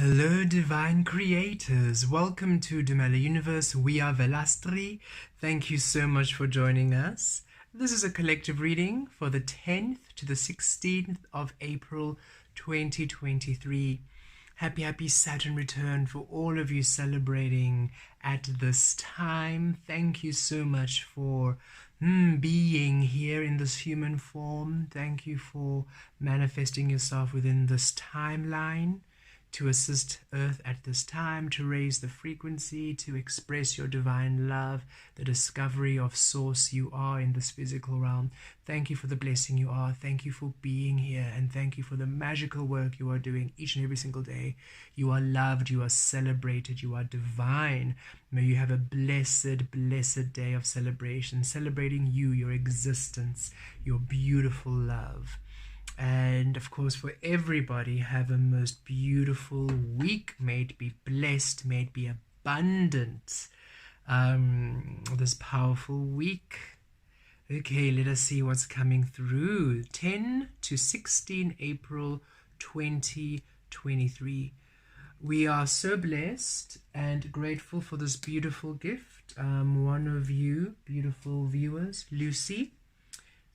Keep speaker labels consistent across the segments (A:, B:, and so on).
A: Hello, divine creators. Welcome to Dumela Universe. We are Velastri. Thank you so much for joining us. This is a collective reading for the 10th to the 16th of April 2023. Happy Saturn return for all of you celebrating at this time. Thank you so much for being here in this human form. Thank you for manifesting yourself within this timeline, to assist Earth at this time, to raise the frequency, to express your divine love, the discovery of source you are in this physical realm. Thank you for the blessing you are. Thank you for being here, and thank you for the magical work you are doing each and every single day. You are loved, you are celebrated, you are divine. May you have a blessed day of celebration, celebrating you, your existence, your beautiful love. And of course, for everybody, have a most beautiful week. May it be blessed, may it be abundant, this powerful week. Okay, let us see what's coming through. 10 to 16 April 2023. We are so blessed and grateful for this beautiful gift. One of you beautiful viewers, Lucy.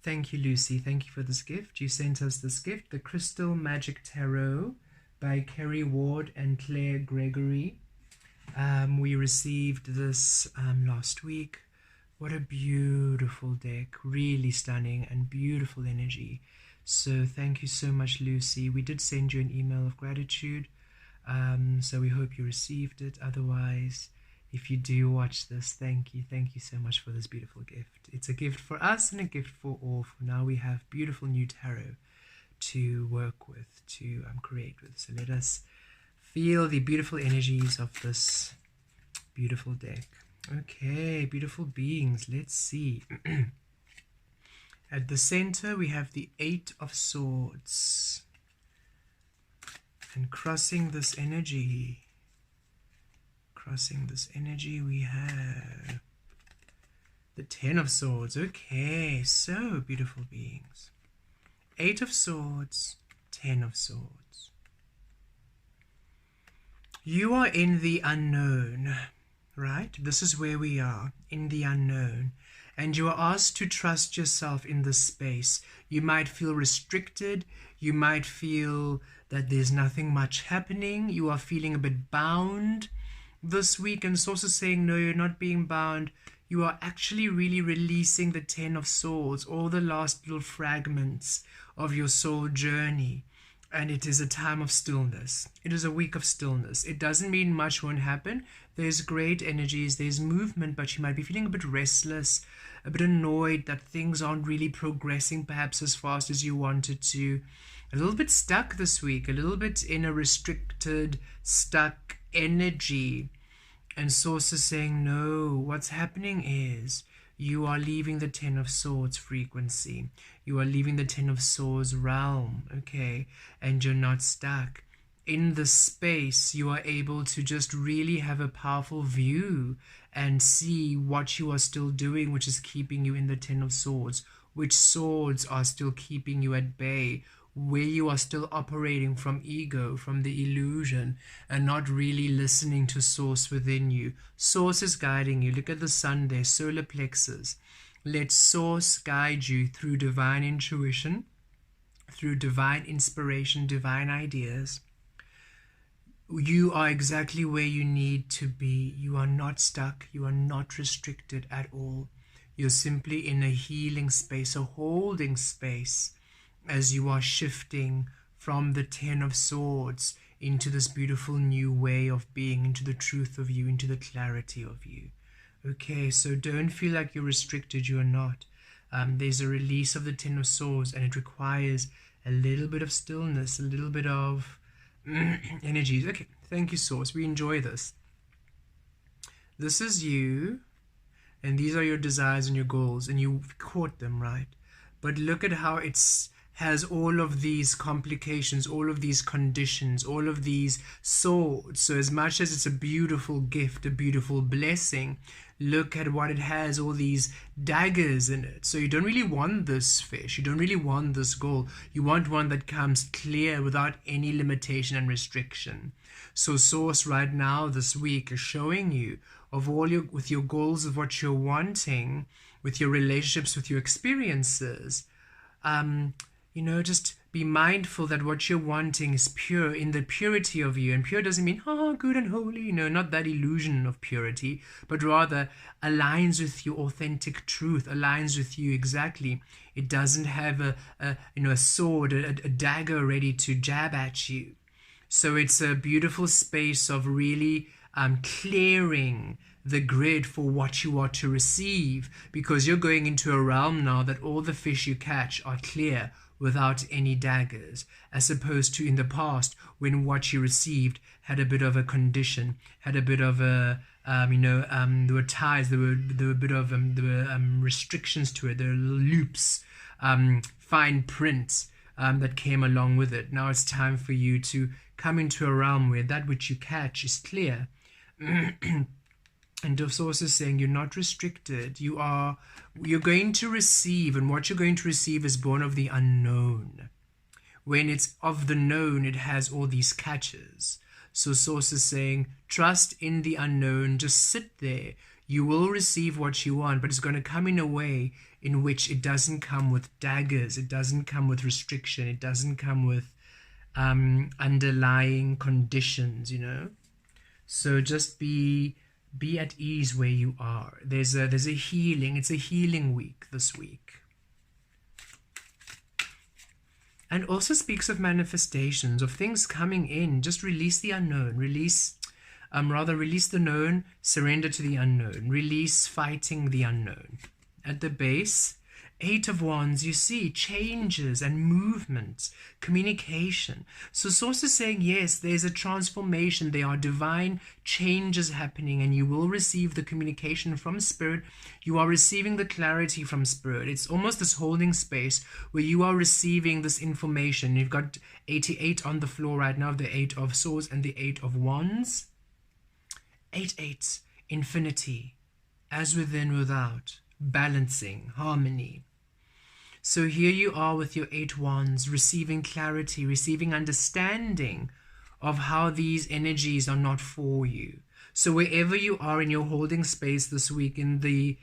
A: Thank you, Lucy. Thank you for this gift. You sent us this gift, the Crystal Magic Tarot by Kerry Ward and Clare Gregory. We received this last week. What a beautiful deck. Really stunning and beautiful energy. So thank you so much, Lucy. We did send you an email of gratitude. So we hope you received it. Otherwise, if you do watch this, thank you so much for this beautiful gift. It's a gift for us and a gift for all. For now, we have beautiful new tarot to work with, to create with. So let us feel the beautiful energies of this beautiful deck. Okay, beautiful beings, let's see. At the center, we have the Eight of Swords. And crossing this energy, we have the Ten of Swords. Okay, so beautiful beings. Eight of Swords, Ten of Swords. You are in the unknown, right? This is where we are, in the unknown. And you are asked to trust yourself in this space. You might feel restricted. You might feel that there's nothing much happening. You are feeling a bit bound this week, and Source is saying, no, you're not being bound. You are actually really releasing the Ten of Swords, all the last little fragments of your soul journey. And it is a time of stillness. It is a week of stillness. It doesn't mean much won't happen. There's great energies, there's movement, but you might be feeling a bit restless, a bit annoyed that things aren't really progressing perhaps as fast as you wanted to. A little bit stuck this week, a little bit in a restricted, stuck energy. And Source is saying, no, what's happening is you are leaving the Ten of Swords frequency. You are leaving the Ten of Swords realm, okay? And you're not stuck. In this space, you are able to just really have a powerful view and see what you are still doing, which is keeping you in the Ten of Swords, which swords are still keeping you at bay, where you are still operating from ego, from the illusion, and not really listening to Source within you. Source is guiding you. Look at the sun there, solar plexus. Let Source guide you through divine intuition, through divine inspiration, divine ideas. You are exactly where you need to be. You are not stuck. You are not restricted at all. You're simply in a healing space, a holding space, as you are shifting from the Ten of Swords into this beautiful new way of being, into the truth of you, into the clarity of you. Okay, so don't feel like you're restricted. You are not. There's a release of the Ten of Swords, and it requires a little bit of stillness, a little bit of energies. Okay, thank you, Source. We enjoy this. This is you, and these are your desires and your goals, and you've caught them, right? But look at how it's has all of these complications, all of these conditions, all of these swords. So as much as it's a beautiful gift, a beautiful blessing, look at what it has, all these daggers in it. So you don't really want this fish. You don't really want this goal. You want one that comes clear without any limitation and restriction. So Source right now this week is showing you of all your, with your goals of what you're wanting, with your relationships, with your experiences, just be mindful that what you're wanting is pure, in the purity of you. And pure doesn't mean, good and holy, not that illusion of purity, but rather aligns with your authentic truth, aligns with you exactly. It doesn't have a sword, a dagger ready to jab at you. So it's a beautiful space of really clearing the grid for what you are to receive, because you're going into a realm now that all the fish you catch are clear without any daggers, as opposed to in the past when what you received had a bit of a condition, had a bit of a there were ties, there were a bit of restrictions to it, there were loops, fine print that came along with it. Now it's time for you to come into a realm where that which you catch is clear. And of Source is saying you're not restricted. You're going to receive, and what you're going to receive is born of the unknown. When it's of the known, it has all these catches. So Source is saying, trust in the unknown. Just sit there. You will receive what you want, but it's going to come in a way in which it doesn't come with daggers. It doesn't come with restriction. It doesn't come with underlying conditions, So just be at ease where you are. There's a healing. It's a healing week this week. And also speaks of manifestations, of things coming in. Just release the unknown. Release the known, surrender to the unknown. Release fighting the unknown. At the base, 8 of Wands, you see changes and movement, communication. So Source is saying, yes, there's a transformation. There are divine changes happening, and you will receive the communication from Spirit. You are receiving the clarity from Spirit. It's almost this holding space where you are receiving this information. You've got 88 on the floor right now, the 8 of Swords and the 8 of Wands. 8, infinity, as within, without. Balancing, harmony. So here you are with your 8 wands, receiving clarity, receiving understanding of how these energies are not for you. So wherever you are in your holding space this week, in the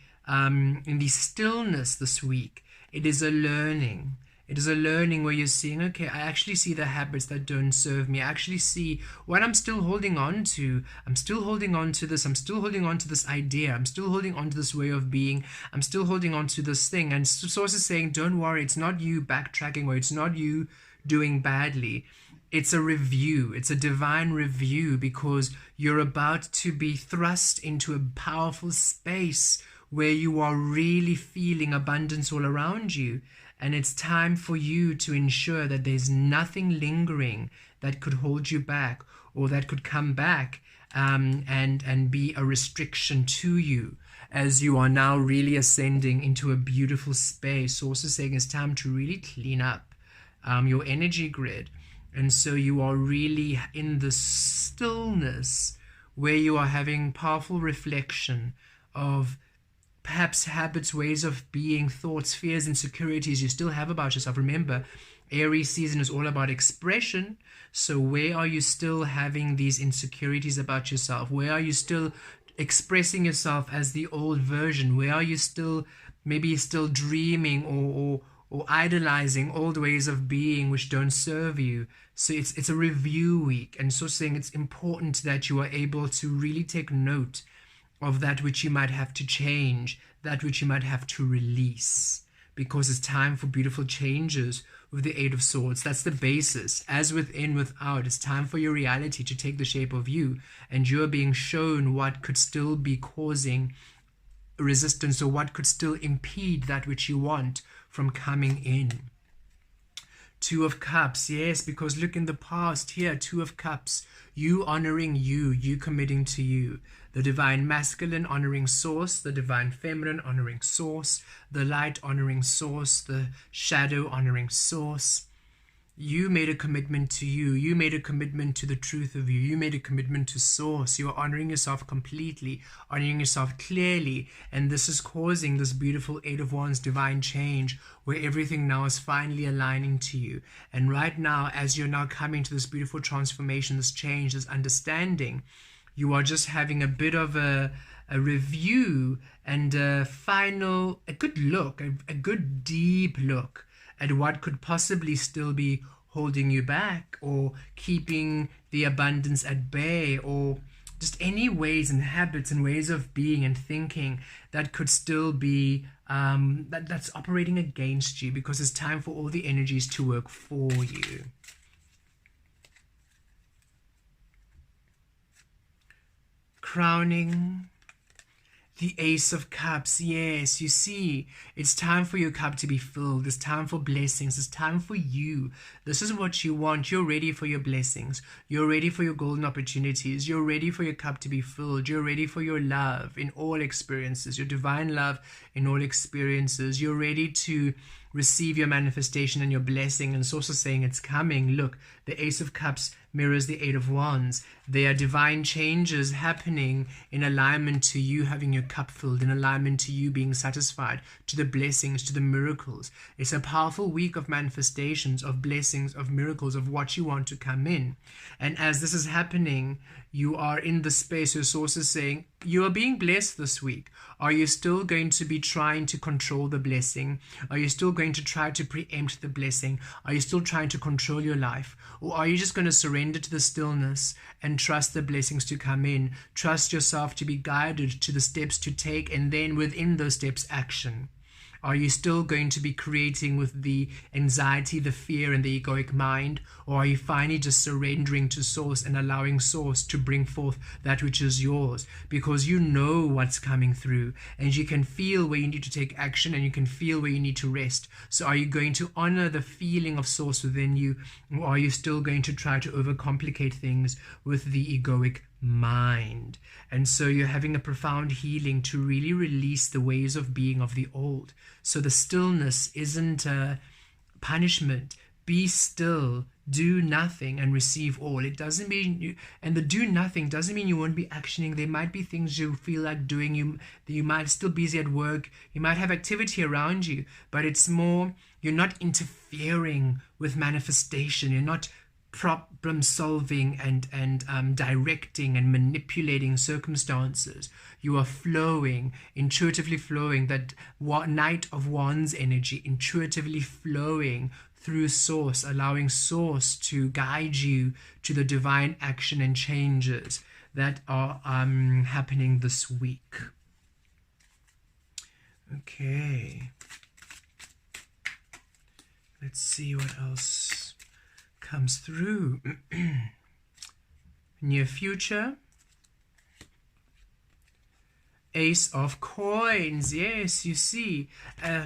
A: stillness this week, it is a learning. It is a learning where you're seeing, okay, I actually see the habits that don't serve me. I actually see what I'm still holding on to. I'm still holding on to this. I'm still holding on to this idea. I'm still holding on to this way of being. I'm still holding on to this thing. And Source is saying, don't worry. It's not you backtracking, or it's not you doing badly. It's a review. It's a divine review, because you're about to be thrust into a powerful space where you are really feeling abundance all around you. And it's time for you to ensure that there's nothing lingering that could hold you back, or that could come back and be a restriction to you, as you are now really ascending into a beautiful space. Also saying it's time to really clean up your energy grid. And so you are really in the stillness where you are having powerful reflection of perhaps habits, ways of being, thoughts, fears, insecurities you still have about yourself. Remember, Aries season is all about expression. So where are you still having these insecurities about yourself? Where are you still expressing yourself as the old version? Where are you still dreaming or idolizing old ways of being which don't serve you? So it's a review week. And so saying it's important that you are able to really take note of that which you might have to change, that which you might have to release, because it's time for beautiful changes with the 8 of Swords. That's the basis. As within, without, it's time for your reality to take the shape of you, and you're being shown what could still be causing resistance, or what could still impede that which you want from coming in. 2 of Cups, yes, because look in the past here, 2 of Cups, you honoring you committing to you. The divine masculine honoring source, the divine feminine honoring source, the light honoring source, the shadow honoring source. You made a commitment to you. You made a commitment to the truth of you. You made a commitment to source. You are honoring yourself completely, honoring yourself clearly. And this is causing this beautiful Eight of Wands divine change where everything now is finally aligning to you. And right now, as you're now coming to this beautiful transformation, this change, this understanding, you are just having a bit of a review and a good look, a good deep look at what could possibly still be holding you back or keeping the abundance at bay, or just any ways and habits and ways of being and thinking that could still be that's operating against you, because it's time for all the energies to work for you. Crowning the Ace of Cups. Yes, you see, it's time for your cup to be filled. It's time for blessings. It's time for you. This is what you want. You're ready for your blessings. You're ready for your golden opportunities. You're ready for your cup to be filled. You're ready for your love in all experiences, your divine love in all experiences. You're ready to receive your manifestation and your blessing. And it's also saying it's coming. Look, the Ace of Cups mirrors the Eight of Wands. There are divine changes happening in alignment to you having your cup filled, in alignment to you being satisfied, to the blessings, to the miracles. It's a powerful week of manifestations, of blessings, of miracles, of what you want to come in. And as this is happening, you are in the space your source is saying, you are being blessed this week. Are you still going to be trying to control the blessing? Are you still going to try to preempt the blessing? Are you still trying to control your life? Or are you just going to surrender to the stillness and trust the blessings to come in? Trust yourself to be guided to the steps to take, and then within those steps, action. Are you still going to be creating with the anxiety, the fear, and the egoic mind? Or are you finally just surrendering to Source and allowing Source to bring forth that which is yours? Because you know what's coming through, and you can feel where you need to take action, and you can feel where you need to rest. So are you going to honor the feeling of Source within you, or are you still going to try to overcomplicate things with the egoic mind? And so you're having a profound healing to really release the ways of being of the old. So the stillness isn't a punishment. Be still, do nothing, and receive all. It doesn't mean you, and the do nothing doesn't mean you won't be actioning. There might be things you feel like doing. You might still be busy at work. You might have activity around you, but it's more, you're not interfering with manifestation. You're not problem solving and directing and manipulating circumstances. You are flowing, intuitively flowing, that Knight of Wands energy, intuitively flowing through Source, allowing Source to guide you to the divine action and changes that are happening this week. Okay, let's see what else comes through. Near future, Ace of Coins. Yes, you see,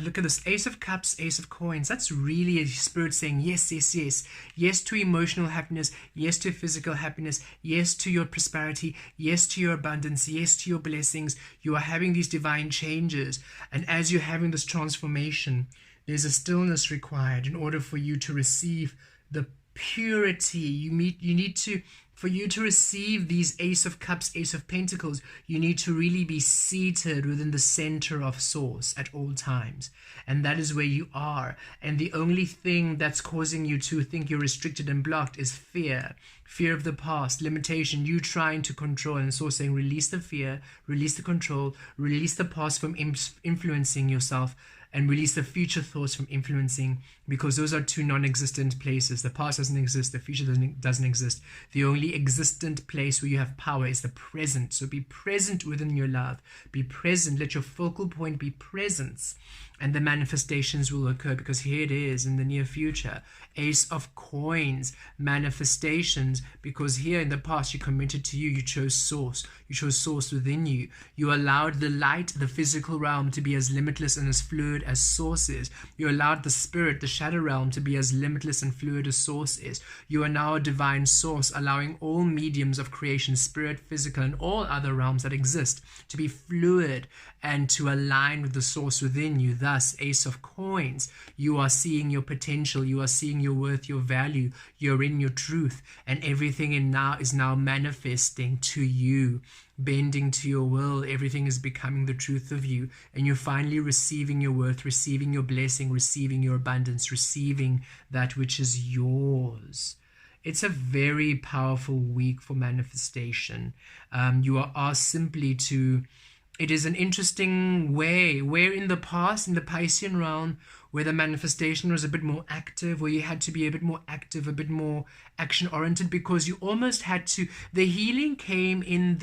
A: look at this, Ace of Cups, Ace of Coins. That's really a spirit saying yes, yes, yes. Yes to emotional happiness, yes to physical happiness, yes to your prosperity, yes to your abundance, yes to your blessings. You are having these divine changes, and as you're having this transformation, there's a stillness required in order for you to receive the purity. You need to, for you to receive these Ace of Cups, Ace of Pentacles, you need to really be seated within the center of Source at all times. And that is where you are. And the only thing that's causing you to think you're restricted and blocked is fear. Fear of the past, limitation, you trying to control. And Source saying, release the fear, release the control, release the past from influencing yourself, and release the future thoughts from influencing, because those are two non-existent places. The past doesn't exist, the future doesn't exist. The only existent place where you have power is the present. So be present within your love. Be present. Let your focal point be presence, and the manifestations will occur, because here it is in the near future. Ace of Coins, manifestations, because here in the past you committed to you chose Source. You chose Source within you. You allowed the light, the physical realm, to be as limitless and as fluid as Source is. You allowed the spirit, the shadow realm, to be as limitless and fluid as Source is. You are now a divine Source, allowing all mediums of creation, spirit, physical, and all other realms that exist to be fluid and to align with the source within you. Thus, Ace of Coins, you are seeing your potential, you are seeing your worth, your value, you're in your truth, and everything is now manifesting to you, bending to your will. Everything is becoming the truth of you, and you're finally receiving your worth, receiving your blessing, receiving your abundance, receiving that which is yours. It's a very powerful week for manifestation. You are asked simply to, it is an interesting way, where in the past, in the Piscean realm, where the manifestation was a bit more active, where you had to be a bit more active, a bit more action-oriented, because you almost had to, the healing came in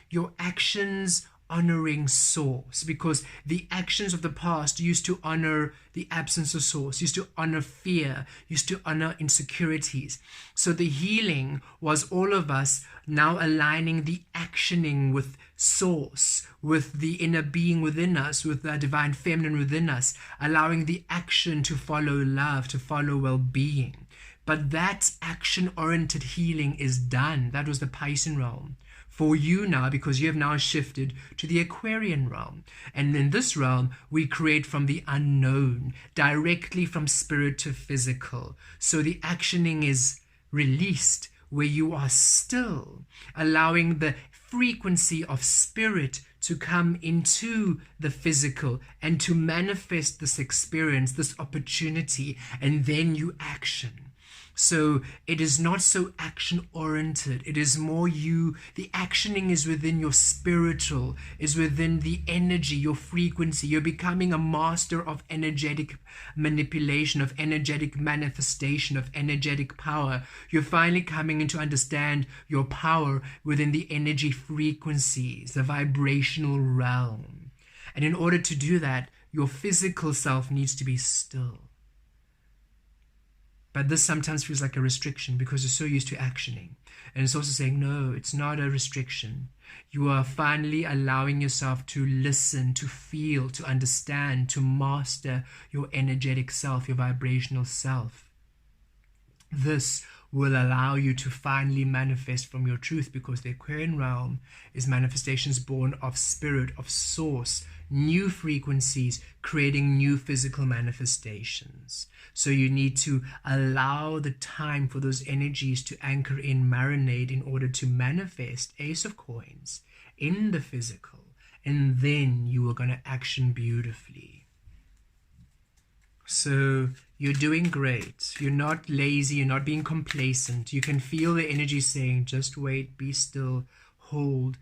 A: your actions honoring source, because the actions of the past used to honor the absence of source, used to honor fear, used to honor insecurities. So the healing was all of us now aligning the actioning with source, with the inner being within us, with the divine feminine within us, allowing the action to follow love, to follow well-being. But that action-oriented healing is done. That was the Piscean realm. For you now, because you have now shifted to the Aquarian realm. And in this realm, we create from the unknown, directly from spirit to physical. So the actioning is released, where you are still allowing the frequency of spirit to come into the physical and to manifest this experience, this opportunity, and then you action. So it is not so action-oriented. It is more the actioning is within your spiritual, is within the energy, your frequency. You're becoming a master of energetic manipulation, of energetic manifestation, of energetic power. You're finally coming in to understand your power within the energy frequencies, the vibrational realm. And in order to do that, your physical self needs to be still. But this sometimes feels like a restriction because you're so used to actioning. And it's also saying, no, it's not a restriction. You are finally allowing yourself to listen, to feel, to understand, to master your energetic self, your vibrational self. This will allow you to finally manifest from your truth, because the Aquarian realm is manifestations born of spirit, of source, new frequencies, creating new physical manifestations. So you need to allow the time for those energies to anchor in, marinate, in order to manifest Ace of Coins in the physical. And then you are going to action beautifully. So you're doing great. You're not lazy. You're not being complacent. You can feel the energy saying, just wait, be still, hold.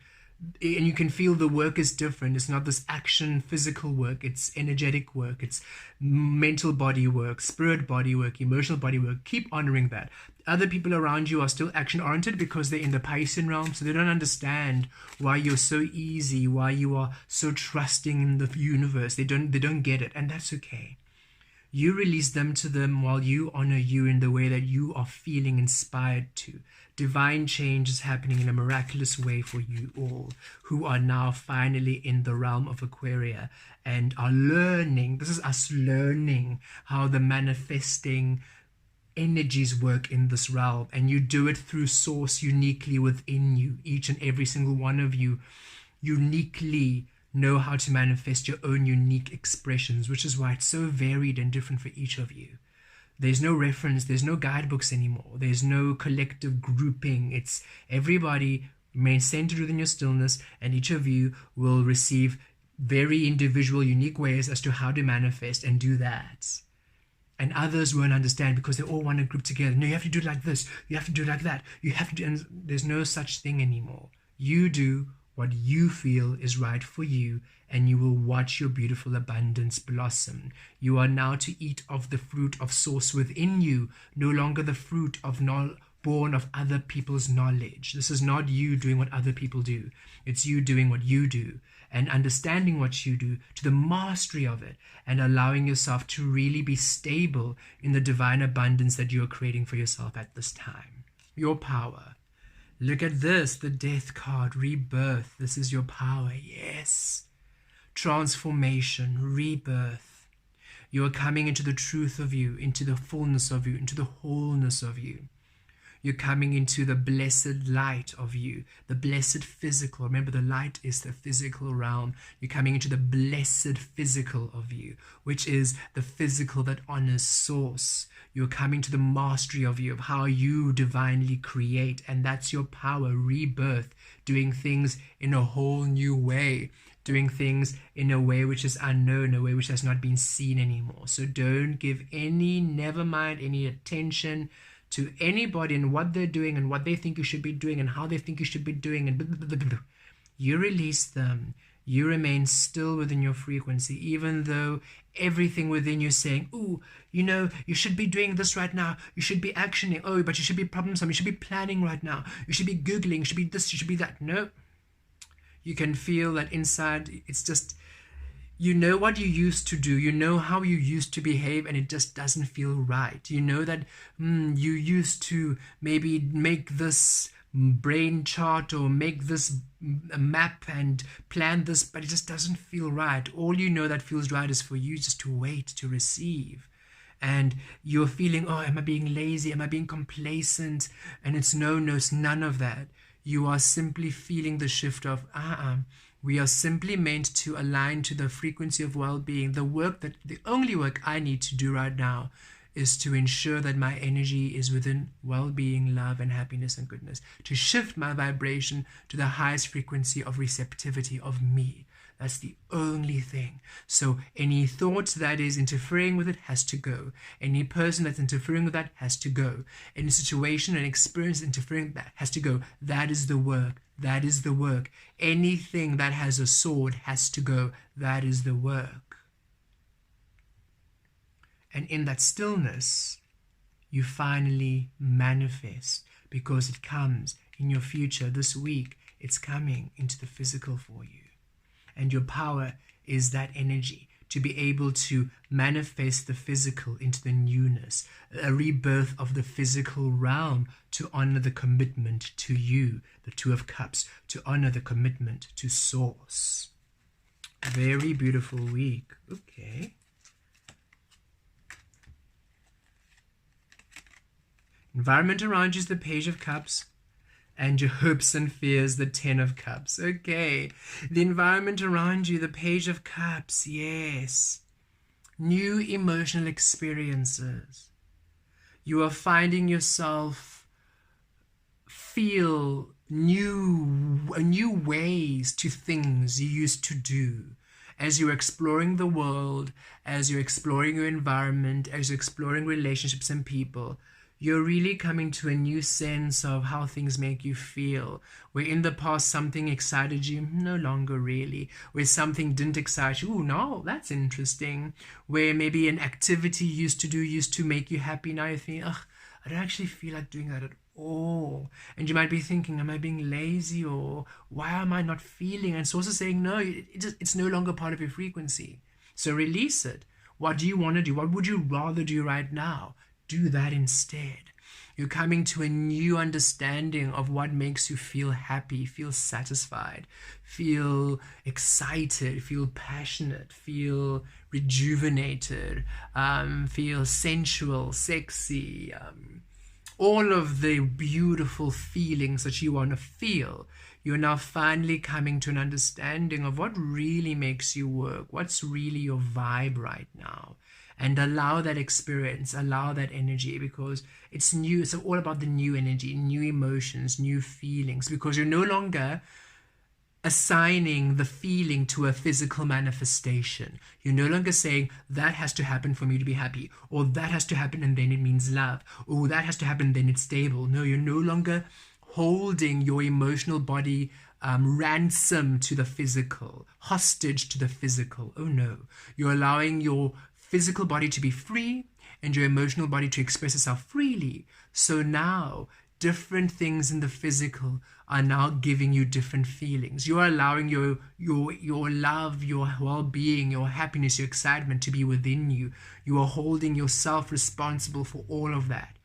A: And you can feel the work is different. It's not this action physical work. It's energetic work. It's mental body work, spirit body work, emotional body work. Keep honoring that. Other people around you are still action oriented because they're in the Piscean realm, so they don't understand why you're so easy, why you are so trusting in the universe. They don't get it, and that's okay. You release them to them while you honor you in the way that you are feeling inspired to. Divine change is happening in a miraculous way for you all, who are now finally in the realm of Aquaria and are learning. This is us learning how the manifesting energies work in this realm, and you do it through source uniquely within you. Each and every single one of you uniquely know how to manifest your own unique expressions, which is why it's so varied and different for each of you. There's no reference, there's no guidebooks anymore, there's no collective grouping. It's everybody remain centered within your stillness, and each of you will receive very individual, unique ways as to how to manifest and do that. And others won't understand because they all want to group together. No, you have to do it like this, you have to do it like that, you have to do, and there's no such thing anymore. You do what you feel is right for you, and you will watch your beautiful abundance blossom. You are now to eat of the fruit of source within you, no longer the fruit of born of other people's knowledge. This is not you doing what other people do. It's you doing what you do and understanding what you do to the mastery of it, and allowing yourself to really be stable in the divine abundance that you are creating for yourself at this time. Your power. Look at this, the Death card, rebirth. This is your power, yes. Transformation, rebirth. You are coming into the truth of you, into the fullness of you, into the wholeness of you. You're coming into the blessed light of you, the blessed physical. Remember, the light is the physical realm. You're coming into the blessed physical of you, which is the physical that honors source. You're coming to the mastery of you, of how you divinely create, and that's your power, rebirth, doing things in a whole new way, doing things in a way which is unknown, a way which has not been seen anymore. So don't give never mind any attention to anybody and what they're doing and what they think you should be doing and how they think you should be doing, and blah, blah, blah, blah. You release them. You remain still within your frequency, even though everything within you is saying, ooh, you know, you should be doing this right now. You should be actioning. Oh, but you should be problem solving. You should be planning right now. You should be Googling. You should be this. You should be that. No. You can feel that inside. It's just, you know what you used to do. You know how you used to behave, and it just doesn't feel right. You know that you used to maybe make this brain chart or make this map and plan this, but it just doesn't feel right. All you know that feels right is for you just to wait, to receive. And you're feeling, oh, am I being lazy? Am I being complacent? And it's no, it's none of that. You are simply feeling the shift of, we are simply meant to align to the frequency of well-being. The only work I need to do right now is to ensure that my energy is within well-being, love, and happiness and goodness, to shift my vibration to the highest frequency of receptivity of me. That's the only thing. So any thought that is interfering with it has to go. Any person that's interfering with that has to go. Any situation and experience interfering with that has to go. That is the work. That is the work. Anything that has a sword has to go. That is the work. And in that stillness, you finally manifest, because it comes in your future. This week, it's coming into the physical for you. And your power is that energy to be able to manifest the physical into the newness, a rebirth of the physical realm to honor the commitment to you, the Two of Cups, to honor the commitment to Source. Very beautiful week. Okay. Environment around you is the Page of Cups, and your hopes and fears, the Ten of Cups. Okay, the environment around you, the Page of Cups, yes. New emotional experiences. You are finding yourself feel new ways to things you used to do. As you're exploring the world, as you're exploring your environment, as you're exploring relationships and people, you're really coming to a new sense of how things make you feel. Where in the past something excited you, no longer really. Where something didn't excite you, no, that's interesting. Where maybe an activity you used to make you happy, now you think, ugh, I don't actually feel like doing that at all. And you might be thinking, am I being lazy, or why am I not feeling? And it's also saying, no, it's no longer part of your frequency. So release it. What do you want to do? What would you rather do right now? Do that instead. You're coming to a new understanding of what makes you feel happy, feel satisfied, feel excited, feel passionate, feel rejuvenated, feel sensual, sexy, all of the beautiful feelings that you want to feel. You're now finally coming to an understanding of what really makes you work, what's really your vibe right now. And allow that experience, allow that energy, because it's new. It's all about the new energy, new emotions, new feelings, because you're no longer assigning the feeling to a physical manifestation. You're no longer saying that has to happen for me to be happy, or that has to happen and then it means love, or that has to happen and then it's stable. No, you're no longer holding your emotional body ransom to the physical, hostage to the physical. Oh no, you're allowing your physical body to be free and your emotional body to express itself freely. So now different things in the physical are now giving you different feelings. You are allowing your love, your well-being, your happiness, your excitement to be within you. You are holding yourself responsible for all of that.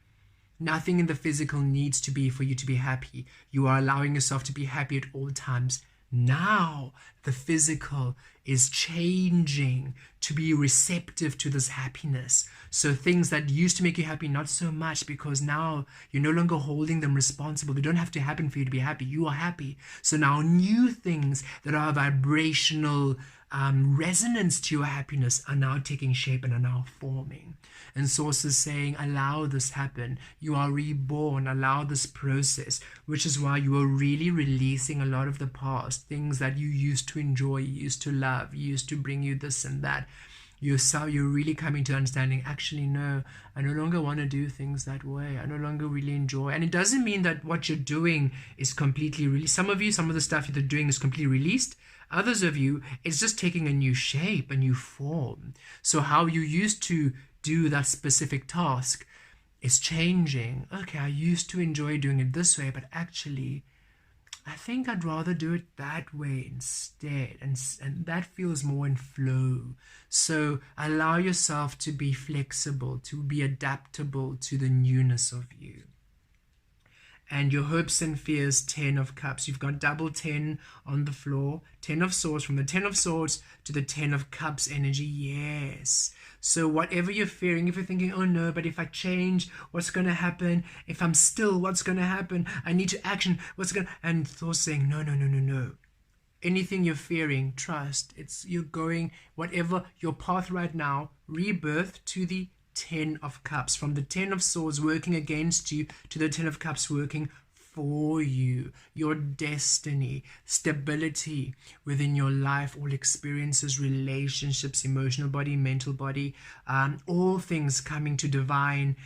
A: Nothing in the physical needs to be for you to be happy. You are allowing yourself to be happy at all times Now the physical is changing to be receptive to this happiness. So things that used to make you happy, not so much, because now you're no longer holding them responsible. They don't have to happen for you to be happy. You are happy. So now new things that are vibrational resonance to your happiness are now taking shape and are now forming. And Source is saying, allow this happen. You are reborn. Allow this process, which is why you are really releasing a lot of the past, things that you used to enjoy, you used to love, used to bring you this and that. You're really coming to understanding, actually, no, I no longer want to do things that way. I no longer really enjoy. And it doesn't mean that what you're doing is completely released. Some of you, some of the stuff you're doing is completely released. Others of you, it's just taking a new shape, a new form. So how you used to do that specific task is changing. Okay, I used to enjoy doing it this way, but actually, I think I'd rather do it that way instead. And that feels more in flow. So allow yourself to be flexible, to be adaptable to the newness of you. And your hopes and fears, 10 of cups. You've got double 10 on the floor. 10 of swords, from the 10 of swords to the 10 of cups energy. Yes. So whatever you're fearing, if you're thinking, oh no, but if I change, what's going to happen? If I'm still, what's going to happen? I need to action. And Thor's saying, no. Anything you're fearing, trust. You're going, whatever your path right now, rebirth to the 10 of cups, from the 10 of swords working against you to the 10 of cups working for you, your destiny, stability within your life, all experiences, relationships, emotional body, mental body, all things coming to divine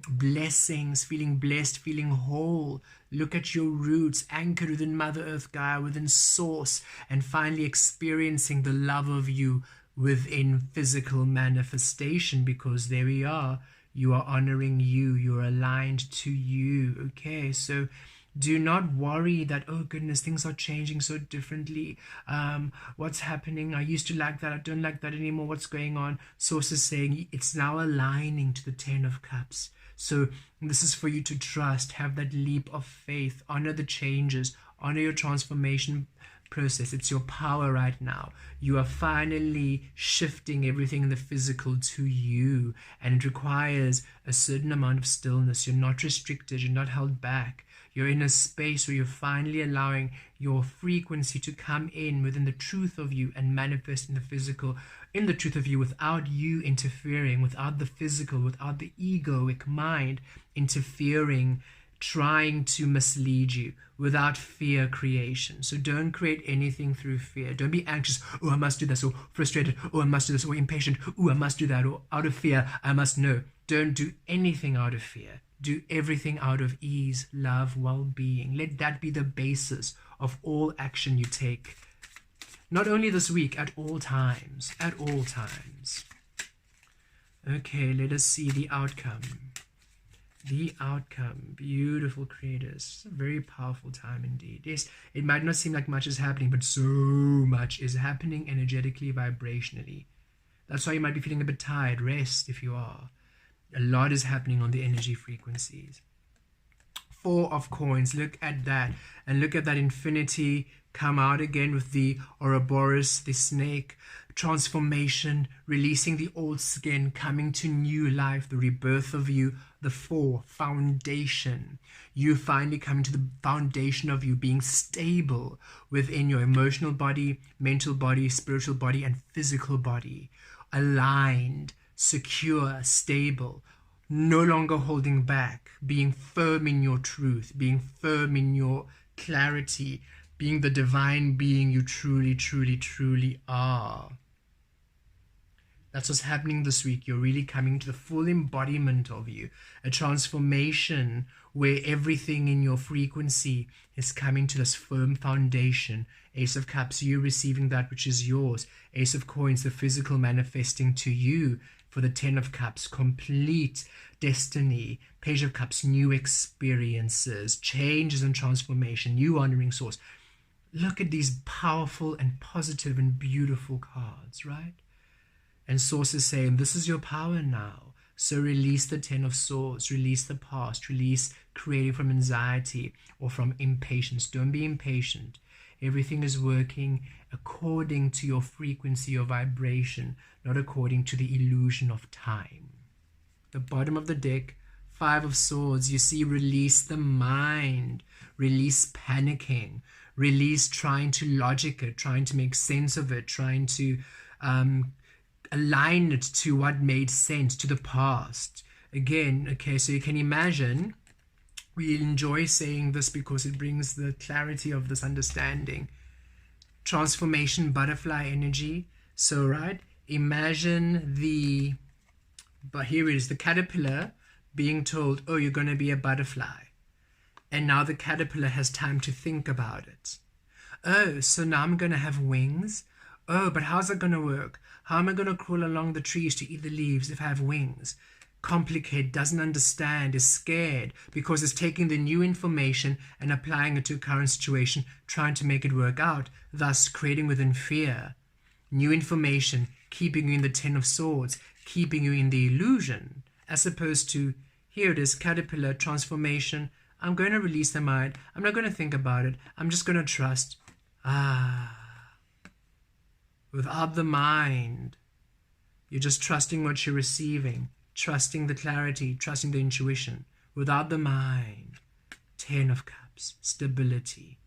A: blessings, feeling blessed, feeling whole. Look at your roots, anchored within Mother Earth, Gaia, within Source, and finally experiencing the love of you within physical manifestation, because there we are. You are honoring you. You're aligned to you. Okay, so do not worry that, oh goodness, things are changing so differently. What's happening? I used to like that. I don't like that anymore. What's going on? Source is saying it's now aligning to the 10 of cups. So this is for you to trust, have that leap of faith, honor the changes, honor your transformation process. It's your power right now. You are finally shifting everything in the physical to you, and it requires a certain amount of stillness. You're not restricted, you're not held back. You're in a space where you're finally allowing your frequency to come in within the truth of you and manifest in the physical, in the truth of you, without you interfering, without the physical, without the egoic mind interfering, trying to mislead you, without fear creation. So don't create anything through fear. Don't be anxious, oh, I must do this, or frustrated, oh, I must do this, or impatient, oh, I must do that, or out of fear, I must know. Don't do anything out of fear. Do everything out of ease, love, well-being. Let that be the basis of all action you take. Not only this week, at all times. At all times. Okay, let us see the outcome. The outcome. Beautiful creators. It's a very powerful time indeed. Yes, it might not seem like much is happening, but so much is happening energetically, vibrationally. That's why you might be feeling a bit tired. Rest if you are. A lot is happening on the energy frequencies. 4 of coins. Look at that. And look at that infinity come out again with the Ouroboros, the snake. Transformation, releasing the old skin, coming to new life, the rebirth of you. The 4, foundation. You finally coming to the foundation of you being stable within your emotional body, mental body, spiritual body, and physical body. Aligned, secure, stable, no longer holding back, being firm in your truth, being firm in your clarity, being the divine being you truly, truly, truly are. That's what's happening this week. You're really coming to the full embodiment of you. A transformation where everything in your frequency is coming to this firm foundation. Ace of Cups, you receiving that which is yours. Ace of Coins, the physical manifesting to you. For the 10 of Cups, complete destiny. Page of Cups, new experiences, changes and transformation, new honoring Source. Look at these powerful and positive and beautiful cards, right? And Source is saying, this is your power now. So release the 10 of Swords, release the past, release creating from anxiety or from impatience. Don't be impatient. Everything is working according to your frequency, your vibration, not according to the illusion of time. The bottom of the deck, 5 of Swords, you see, release the mind, release panicking, release trying to logic it, trying to make sense of it, trying to align it to what made sense, to the past. Again, okay, so you can imagine, we enjoy saying this because it brings the clarity of this understanding. Transformation, butterfly energy. So, right, imagine but here it is, the caterpillar being told, oh, you're going to be a butterfly. And now the caterpillar has time to think about it. Oh, so now I'm going to have wings. Oh, but how's that going to work? How am I going to crawl along the trees to eat the leaves if I have wings? Complicate, doesn't understand, is scared because it's taking the new information and applying it to a current situation, trying to make it work out, thus creating within fear. New information, keeping you in the 10 of Swords, keeping you in the illusion, as opposed to, here it is, caterpillar, transformation. I'm going to release the mind. I'm not going to think about it. I'm just going to trust. Without the mind, you're just trusting what you're receiving, trusting the clarity, trusting the intuition. Without the mind, 10 of Cups, stability.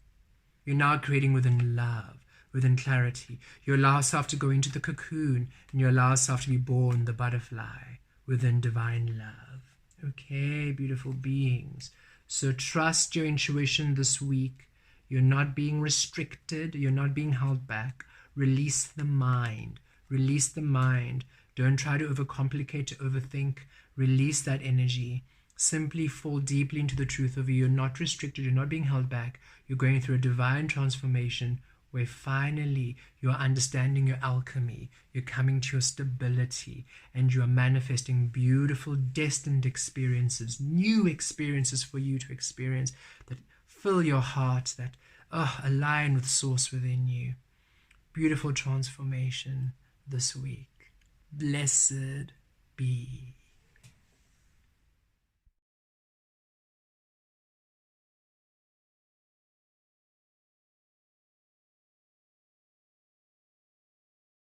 A: You're now creating within love, within clarity. You allow yourself to go into the cocoon, and you allow yourself to be born the butterfly within divine love. Okay, beautiful beings. So trust your intuition this week. You're not being restricted. You're not being held back. Release the mind. Release the mind. Don't try to overcomplicate, to overthink. Release that energy. Simply fall deeply into the truth of you. You're not restricted. You're not being held back. You're going through a divine transformation where finally you are understanding your alchemy. You're coming to your stability, and you are manifesting beautiful destined experiences, new experiences for you to experience that fill your heart, that align with source within you. Beautiful transformation this week. Blessed be.